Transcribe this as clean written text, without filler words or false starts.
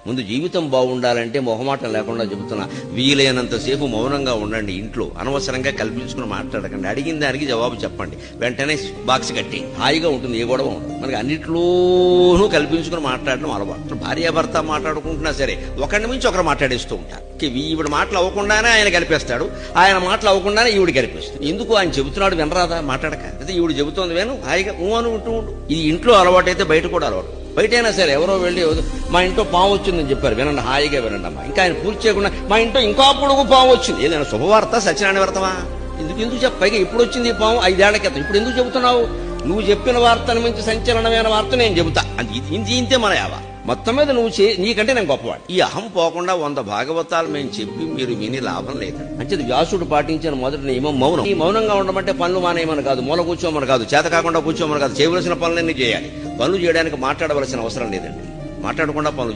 ముందు జీవితం బాగుండాలంటే మొహమాటం లేకుండా చెబుతున్నా, వీలైనంతసేపు మౌనంగా ఉండండి. ఇంట్లో అనవసరంగా కల్పించుకుని మాట్లాడకండి. అడిగిన దానికి జవాబు చెప్పండి. వెంటనే బాక్స్ కట్టి హాయిగా ఉంటుంది, ఏ గొడవ ఉండదు. మనకి అన్నిట్లోనూ కల్పించుకుని మాట్లాడడం అలవాటు. భార్యాభర్త మాట్లాడుకుంటున్నా సరే ఒకరిని మించి ఒకరు మాట్లాడేస్తూ ఉంటారు. ఈవిడ మాటలు అవ్వకుండానే ఆయన కలిపేస్తాడు, ఆయన మాటలు అవ్వకుండానే ఈవిడ కలిపేస్తాడు. ఎందుకు ఆయన చెబుతున్నాడు వినరాదా? మాట్లాడక అయితే ఈవిడ చెబుతోంది వేను, హాయిగా అని ఉంటూ ఉండు. ఇది ఇంట్లో అలవాటు అయితే బయట కూడా అలవాటు. బయటైనా సరే ఎవరో వెళ్ళి మా ఇంట్లో పాము వచ్చిందని చెప్పారు, వినండి, హాయిగా వినండి అమ్మా. ఇంకా ఆయన పూర్తి చేయకుండా మా ఇంట్లో ఇంకా పొడుగు పాము వచ్చింది. ఏదైనా శుభవార్త, సత్యనారాయణ వ్రతమా? ఎందుకు చెప్ప? పైగా ఇప్పుడు వచ్చింది ఈ పాము 5 ఏళ్ల క్రితం. ఇప్పుడు ఎందుకు చెబుతున్నావు? నువ్వు చెప్పిన వార్తను మించి సంచలనమైన వార్త నేను చెబుతా. ఇంతే మన యావ. మొత్తం మీద నీకంటే నేను గొప్పవాడు. ఈ అహం పోకుండా 100 భాగవతాలు మేము చెప్పి మీరు విని లాభం లేదు. అంటే వ్యాసుడు పాటించిన మొదటి నియమం మౌనం. ఈ మౌనంగా ఉండమంటే పనులు మానేయమని కాదు, మూల కూర్చోమని కాదు, చేత కాకుండా కూర్చోమని కాదు, చేయవలసిన పనులన్నీ చేయాలి. పనులు చేయడానికి మాట్లాడవలసిన అవసరం లేదండి. మాట్లాడకుండా పనులు